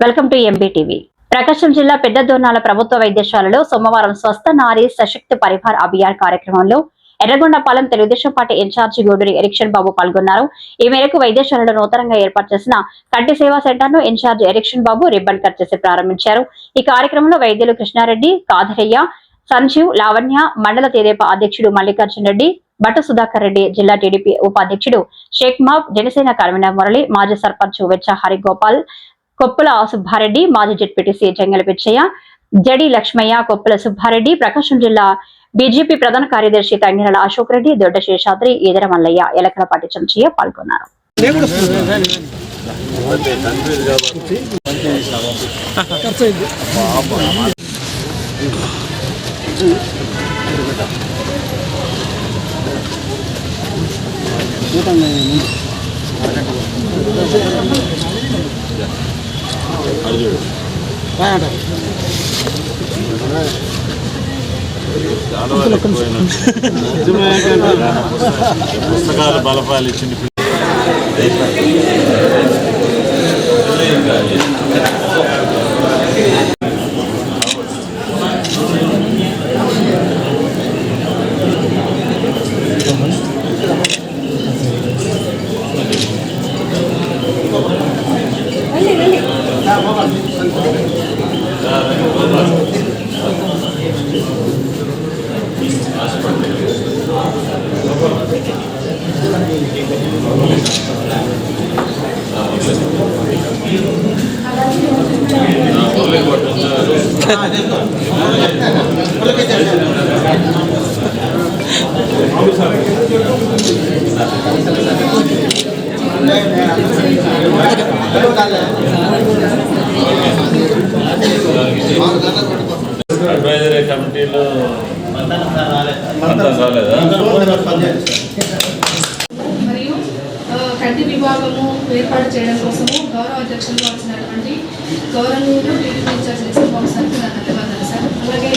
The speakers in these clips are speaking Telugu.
Welcome to MBTV. ప్రకాశం జిల్లా పెద్దదోర్నాల ప్రభుత్వ వైద్యశాలలో సోమవారం స్వస్థ నారీ సశక్తి పరివార్ అభియాన్ కార్యక్రమంలో ఎర్రగొండపాలెం తెలుగుదేశం పార్టీ ఇన్ఛార్జి గోడూరి ఎరిక్షన్ బాబు పాల్గొన్నారు. ఈ మేరకు వైద్యశాలలో నూతనంగా ఏర్పాటు చేసిన కంటి సేవా సెంటర్ ను ఇన్ఛార్జి ఎరిక్షన్ బాబు రిబ్బన్ కట్ చేసి ప్రారంభించారు. ఈ కార్యక్రమంలో వైద్యులు కృష్ణారెడ్డి, కాదరయ్య, సంజీవ్, లావణ్య, మండల తెదేపా అధ్యక్షుడు మల్లికార్జున రెడ్డి, బట్ట సుధాకర్ రెడ్డి, జిల్లా టీడీపీ ఉపాధ్యక్షుడు షేక్ మాబ్, జనసేన కన్వీనర్ మురళి, మాజీ సర్పంచ్ వెచ్చ హరిగోపాల్, కొప్పుల సుబ్బారెడ్డి, మాజీ జెడ్పీటీసీ జంగల పిచ్చయ్య, జడి లక్ష్మయ్య, కొప్పుల సుబ్బారెడ్డి, ప్రకాశం జిల్లా బీజేపీ ప్రధాన కార్యదర్శి తంగిరల అశోక్ రెడ్డి, దొడ్డ శేషాద్రి, ఈదర మల్లయ్య, ఎలకలపాటి చంచయ్య పాల్గొన్నారు. పుస్తకాలు బలపాలు ఇచ్చింది. అడ్వైజరీ కమిటీలో మరియు కంటి విభాగము ఏర్పాటు చేయడం కోసము గౌరవ అధ్యక్షులు వచ్చినటువంటి గౌరవనీయులు టీడీపీ ఇన్ఛార్జ్ ఎరిక్షన్ బాబు సార్కి నా ధన్యవాదాలు సార్. అలాగే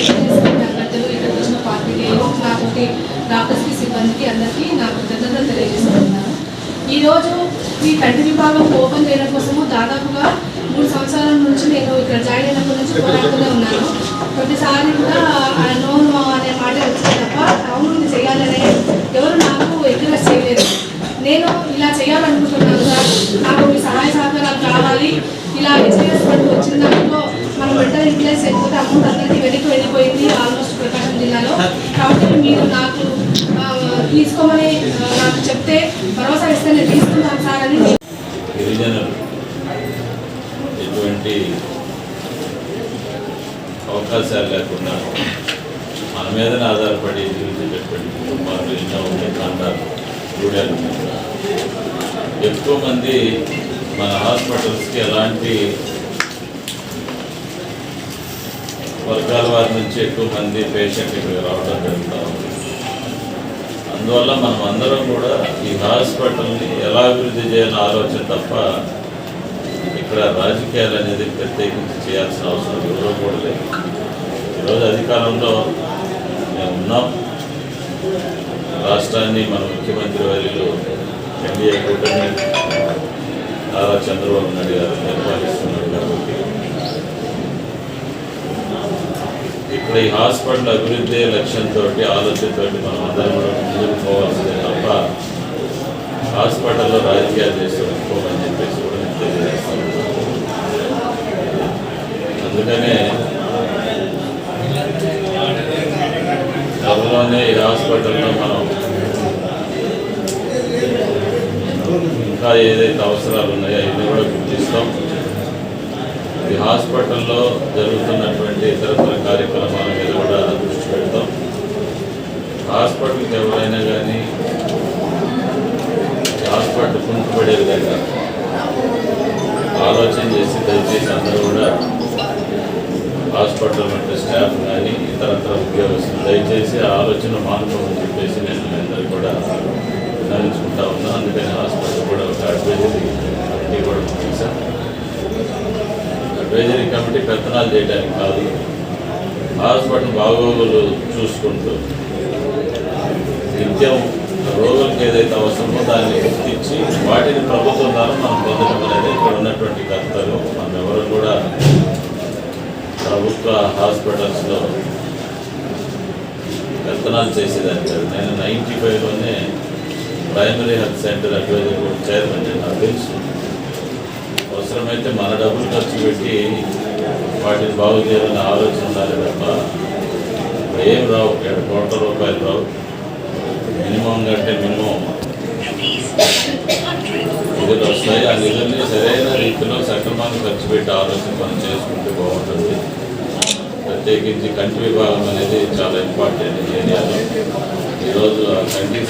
అభ్యర్థులు ఇక్కడ వచ్చిన పార్టీకి నాతోటి డాక్టర్స్కి సిబ్బందికి అందరికీ నా కృతజ్ఞతలు తెలియజేస్తున్నాను. ఈరోజు ఈ కంటి విభాగం ఓపెన్ చేయడం కోసము దాదాపుగా 3 సంవత్సరాల నుంచి నేను ఇక్కడ జాయిన్ అయినప్పటి నుంచి పోరాడుతూనే ఉన్నాను. ప్రతిసారి కూడా నో అనే మాట వచ్చింది తప్ప అవును చేయాలనే ఎవరు నాకు ఎంకరేజ్ చేయలేదు. నేను ఇలా చేయాలనుకుంటున్నాను సార్, నాకు మీ సహాయ సహకారాలు కావాలి. ఇలా హెచ్ఐఎస్ ఫండ్ వచ్చిన దాంట్లో మనం వెంటనే యూటిలైజ్ అయిపోతే అమౌంట్ అందరికీ వెళ్ళిపోయింది ఆల్మోస్ట్ ప్రకాశం జిల్లాలో. కాబట్టి మీరు నాకు తీసుకోమని నాకు చెప్తే భరోసా ఇస్తే నేను తీసుకుంటాను సార్ అని. ఎటువంటి అవకాశాలు లేకుండా మన మీదనే ఆధారపడి జీవించేటటువంటి కుటుంబాలు ఎన్నో ఉన్నాయి. కాంటాలు గూడాలు ఎక్కువ మంది మన హాస్పిటల్స్కి ఎలాంటి వర్గాల వారి నుంచి ఎక్కువ మంది పేషెంట్ ఇక్కడ రావడం జరుగుతూ ఉంది. అందువల్ల మనం అందరం కూడా ఈ హాస్పిటల్ని ఎలా అభివృద్ధి చేయాలని ఆలోచన తప్ప ఇక్కడ రాజకీయాలు అనేది ప్రత్యేకించి చేయాల్సిన అవసరం ఎవరో కూడా లేదు. ఈరోజు అధికారంలో మేము ఉన్నాం. రాష్ట్రాన్ని మన ముఖ్యమంత్రి వర్యులు ఎన్డీఏ కూటమి నారా చంద్రబాబు నాయుడు గారు పరిపాలిస్తున్నారు. కాబట్టి ఇక్కడ ఈ హాస్పిటల్ అభివృద్ధి లక్ష్యంతో ఆలోచనతో మనం అందరం కూడా ముందుకు పోవాల్సిందే తప్ప హాస్పిటల్లో రాజకీయాలు చేస్తూ ఒప్పుకోమని చెప్పేసి కూడా నేను తెలియజేస్తాను. అందుకనే త్వరలోనే ఈ హాస్పిటల్లో మనం ఇంకా ఏదైతే అవసరాలు ఉన్నాయో ఇవన్నీ కూడా గుర్తిస్తాం. ఈ హాస్పిటల్లో జరుగుతున్నటువంటి ఇతరతర కార్యక్రమాల మీద కూడా దృష్టి పెడతాం. హాస్పిటల్కి ఎవరైనా కానీ హాస్పిటల్ కుంటుపడే విధంగా ఆలోచన చేసి దయచేసి అందరూ కూడా హాస్పిటల్ అంటే స్టాఫ్ కానీ ఇతరత్ర ఉద్యోగస్తులు దయచేసి ఆ ఆలోచన మానుకోమని చెప్పేసి నేను అందరూ కూడా విధానించుకుంటా ఉన్నాను. అందుకని హాస్పిటల్ కూడా ఒక అడ్వైజరీ కమిటీ కూడా పంపించాను. అడ్వైజరీ కమిటీ పెత్తనాలు చేయడానికి కాదు, హాస్పిటల్ బాగోగులు చూసుకుంటూ నిత్యం రోగులకు ఏదైతే అవసరమో దాన్ని గుర్తించి వాటిని ప్రభుత్వం ద్వారా మనం పొందడం అనేది ఇక్కడ ఉన్నటువంటి కర్తవ్యం. మనం ఎవరు కూడా హాస్పిటల్స్లో పెత్తనాలు చేసేదాన్ని కాదు. నేను 95లోనే primary health centre adviser board chairman. నాకు తెలుసు అవసరమైతే మన డబ్బులు ఖర్చు పెట్టి వాటిని బాగు చేయాలని ఆలోచన ఉండాలి తప్ప ఏం రావు. 7 కోట్ల రూపాయలు రావు. మినిమం కంటే మినిమం నిధులు వస్తాయి. ఆ నిధుల్ని సరైన రీతిలో సక్రమంగా ఖర్చు పెట్టి ఆలోచన మనం చేసుకుంటే బాగుంటుంది. ప్రత్యేకించి కంటి విభాగం అనేది చాలా ఇంపార్టెంట్ ఈ ఏరియాలో. ఈరోజు ఆ కంటికి